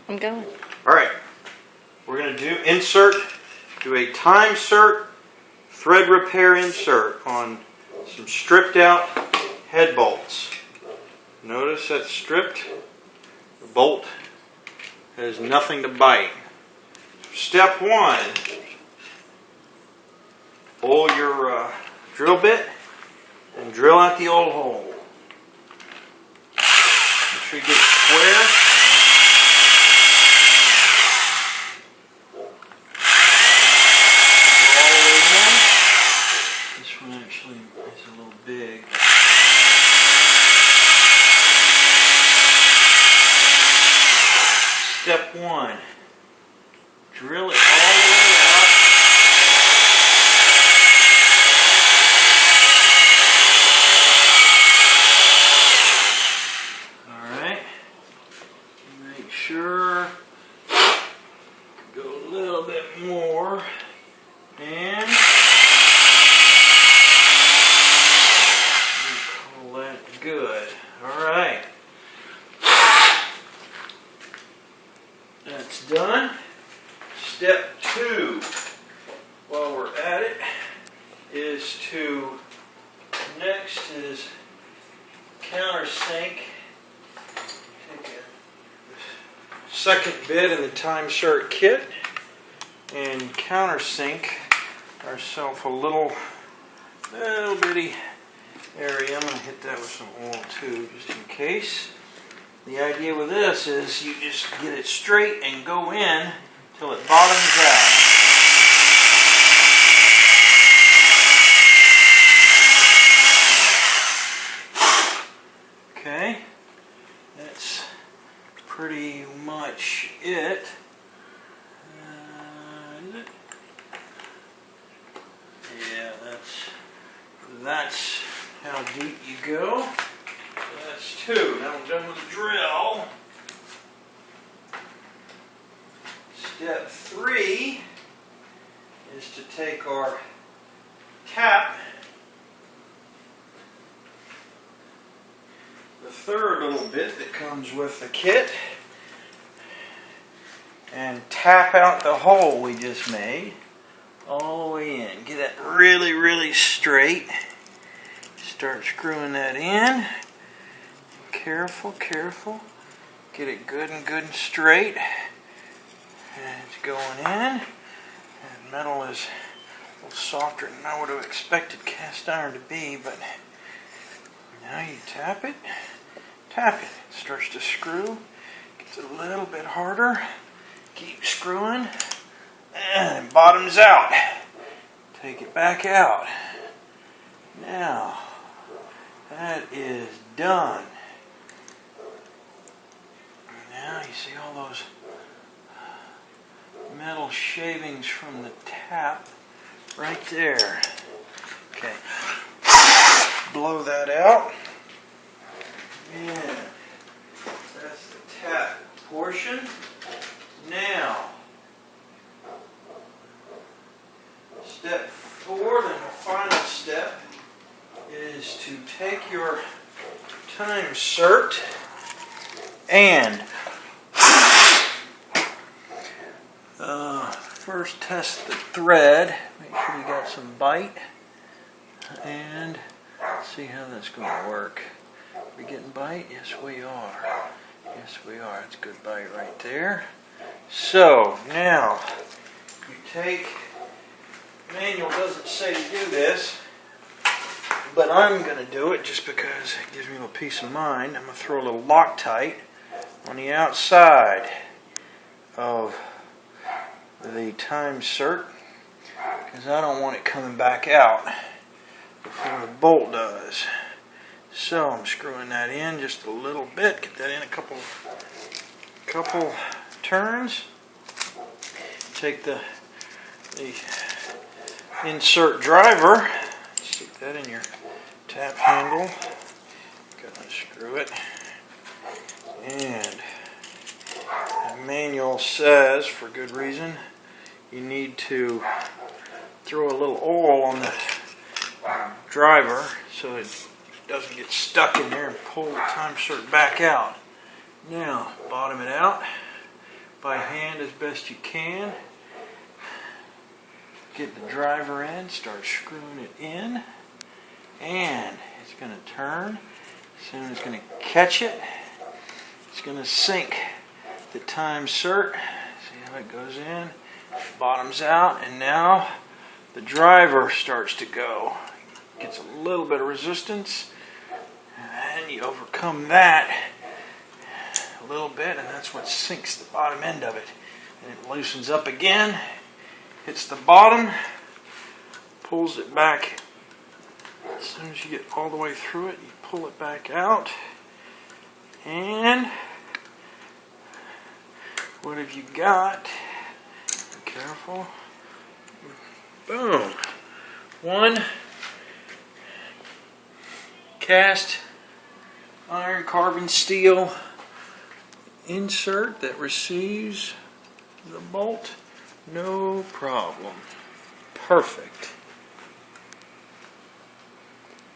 I'm going. All right. We're going to do a Time-Sert thread repair insert on some stripped out head bolts. Notice that's stripped. The bolt has nothing to bite. Step one, pull your drill bit and drill out the old hole. Make sure you get it square. Actually, it's a little big. Step one, drill it all the way out. Alright, make sure, go a little bit more, and good. Alright. That's done. Step two, while we're at it, is next is countersink. Take a second bit in the Time-Sert kit and countersink ourselves a little bitty area. I'm going to hit that with some oil too, just in case. The idea with this is you just get it straight and go in till it bottoms out. Okay, that's pretty much it. Is it? Yeah, that's how deep you go. That's two. Now I'm done with the drill. Step three is to take our tap, the third little bit that comes with the kit, and tap out the hole we just made all the way in. Get it really, really straight. Start screwing that in. Careful, careful. Get it good and straight. And it's going in. And metal is a little softer than I would have expected cast iron to be, but now you tap it. Tap it. It starts to screw. Gets a little bit harder. Keep screwing. And it bottoms out. Take it back out. Now, that is done. Now you see all those metal shavings from the tap right there. Okay, blow that out. And that's the tap portion. Now, step four, and the final step, is to take your Time-Sert and first test the thread. Make sure you got some bite, and see how that's going to work. Are we getting bite? Yes, we are. Yes, we are. It's a good bite right there. So now you take. The manual doesn't say to do this, but I'm going to do it just because it gives me a little peace of mind. I'm going to throw a little Loctite on the outside of the Time-Sert because I don't want it coming back out before the bolt does. So I'm screwing that in just a little bit. Get that in a couple turns. Take the insert driver. Stick that in your tap handle. Gotta screw it. And the manual says, for good reason, you need to throw a little oil on the driver so it doesn't get stuck in there, and pull the Time-Sert back out. Now, bottom it out. by hand as best you can. Get the driver in, start screwing it in, and it's going to turn. Soon it's going to catch it. It's going to sink the Time-Sert. See how it goes in, bottoms out, and now the driver starts to go. Gets a little bit of resistance, and you overcome that a little bit, and that's what sinks the bottom end of it. And it loosens up again, hits the bottom, pulls it back. As soon as you get all the way through it, you pull it back out, and what have you got? Be careful. Boom. One cast iron carbon steel insert that receives the bolt. No problem. Perfect.